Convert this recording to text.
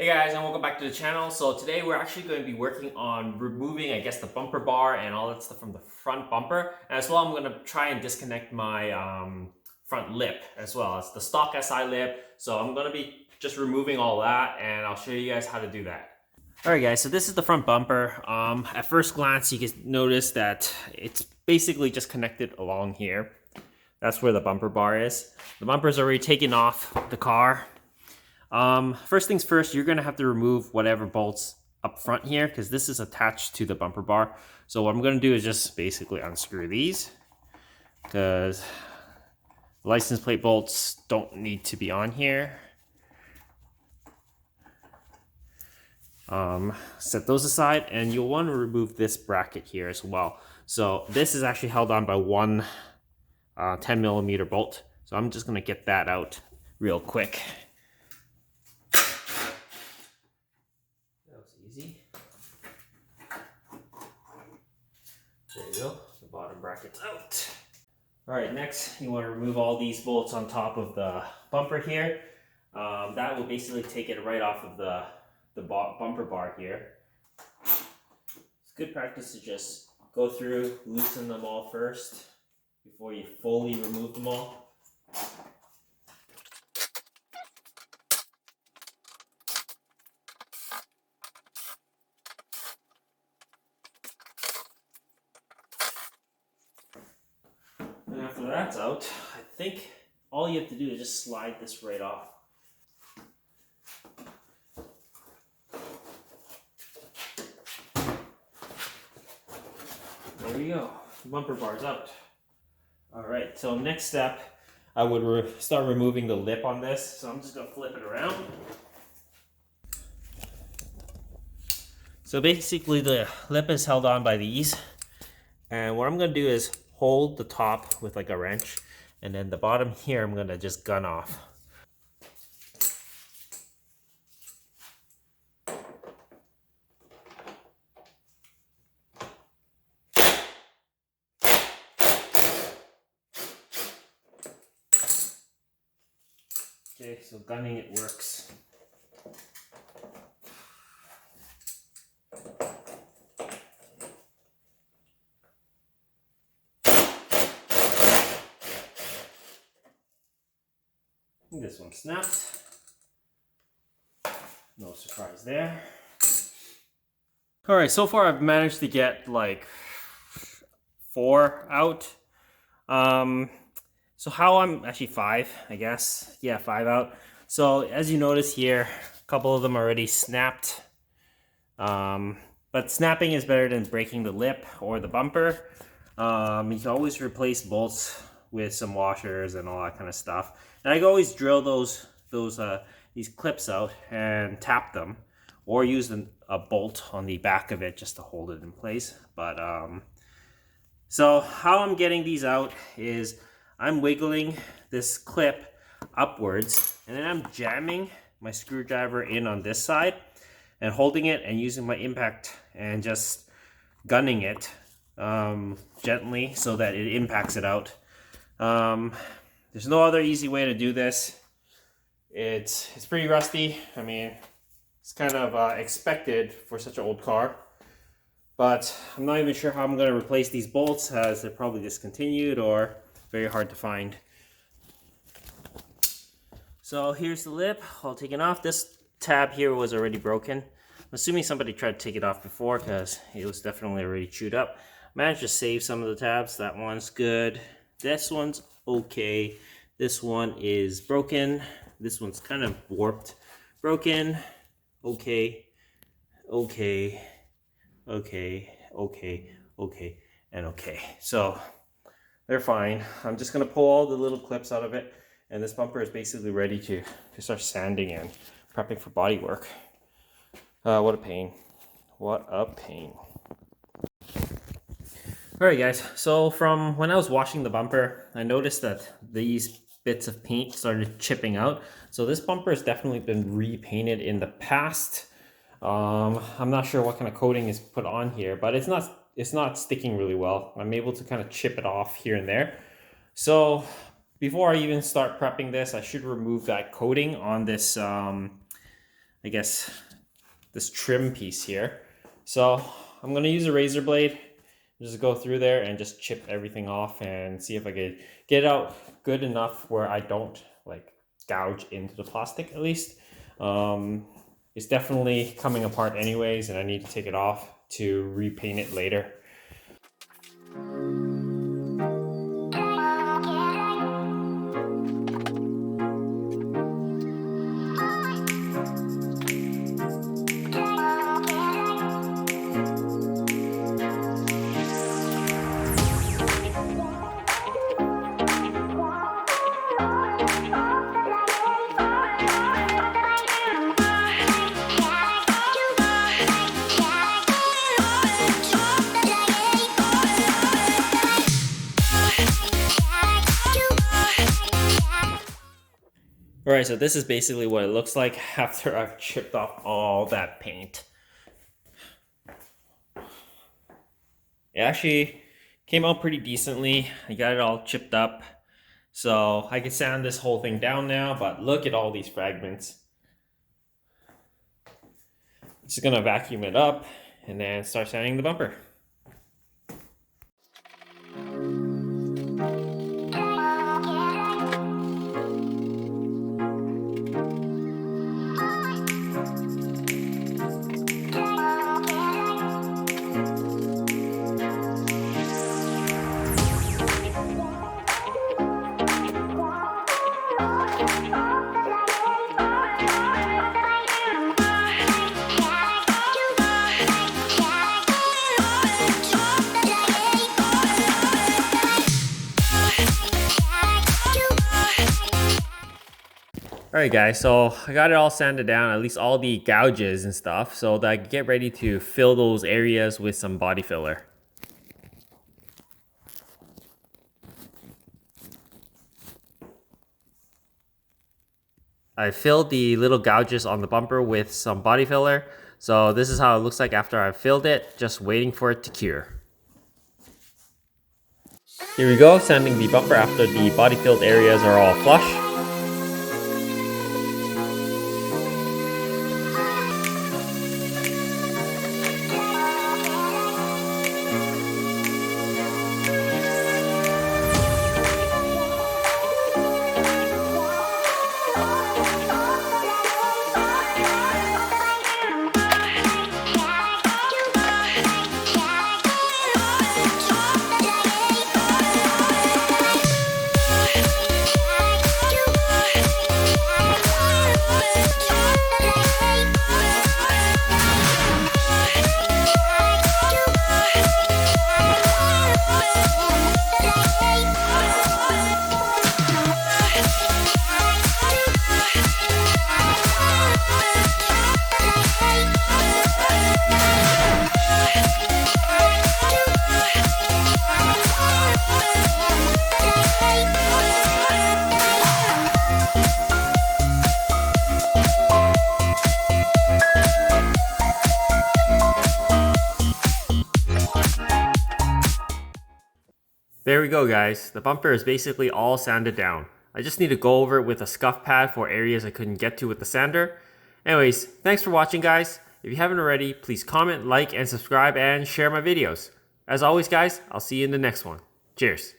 Hey guys, and welcome back to the channel. So today we're actually going to be working on removing, I guess, the bumper bar and all that stuff from the front bumper. And as well, I'm going to try and disconnect my front lip as well. It's the stock SI lip. So I'm going to be just removing all that, and I'll show you guys how to do that. All right guys, so this is the front bumper. At first glance, you can notice that it's basically just connected along here. That's where the bumper bar is. The bumper's already taken off the car. First things first, you're gonna have to remove whatever bolts up front here because this is attached to the bumper bar. So what I'm gonna do is just basically unscrew these because license plate bolts don't need to be on here. Set those aside, and you'll want to remove this bracket here as well. So this is actually held on by one 10mm bolt. So I'm just gonna get that out real quick. Easy. There you go, the bottom bracket's out. Alright, next you want to remove all these bolts on top of the bumper here. That will basically take it right off of the bumper bar here. It's good practice to just go through, loosen them all first before you fully remove them all. And after that's out, I think all you have to do is just slide this right off. There you go, the bumper bar's out. Alright, so next step, I would start removing the lip on this. So I'm just going to flip it around. So basically the lip is held on by these. And what I'm going to do is hold the top with like a wrench, and then the bottom here I'm going to just gun off. Okay, so gunning it works. This one snapped. No surprise there. Alright, so far I've managed to get like 4 out. So how I'm actually 5, I guess. Yeah, 5 out. So as you notice here, a couple of them already snapped. But snapping is better than breaking the lip or the bumper. You can always replace bolts with some washers and all that kind of stuff. And I can always drill these clips out and tap them, or use a bolt on the back of it just to hold it in place. But so how I'm getting these out is I'm wiggling this clip upwards, and then I'm jamming my screwdriver in on this side and holding it and using my impact and just gunning it gently so that it impacts it out. There's no other easy way to do this. It's pretty rusty. I mean, it's kind of expected for such an old car, but I'm not even sure how I'm going to replace these bolts, as they're probably discontinued or very hard to find. So here's the lip all taken off. This tab here was already broken. I'm assuming somebody tried to take it off before because it was definitely already chewed up. Managed to save some of the tabs. That one's good. This one's okay. This one is broken. This one's kind of warped. Broken. Okay. Okay. Okay. Okay. Okay. And okay. So they're fine. I'm just going to pull all the little clips out of it. And this bumper is basically ready to start sanding and prepping for bodywork. What a pain. What a pain. Alright guys, so from when I was washing the bumper, I noticed that these bits of paint started chipping out. So this bumper has definitely been repainted in the past. I'm not sure what kind of coating is put on here, but it's not sticking really well. I'm able to kind of chip it off here and there. So before I even start prepping this, I should remove that coating on this I guess, this trim piece here. So I'm gonna use a razor blade, just go through there and just chip everything off and see if I could get it out good enough where I don't like gouge into the plastic at least. It's definitely coming apart anyways, and I need to take it off to repaint it later. Alright, so this is basically what it looks like after I've chipped off all that paint. It actually came out pretty decently. I got it all chipped up. So I can sand this whole thing down now, but look at all these fragments. Just gonna vacuum it up and then start sanding the bumper. Alright guys, so I got it all sanded down, at least all the gouges and stuff, so that I can get ready to fill those areas with some body filler. I filled the little gouges on the bumper with some body filler, so this is how it looks like after I've filled it, just waiting for it to cure. Here we go, sanding the bumper after the body filled areas are all flush. There we go guys, the bumper is basically all sanded down. I just need to go over it with a scuff pad for areas I couldn't get to with the sander. Anyways, thanks for watching guys. If you haven't already, please comment, like, and subscribe and share my videos. As always guys, I'll see you in the next one. Cheers.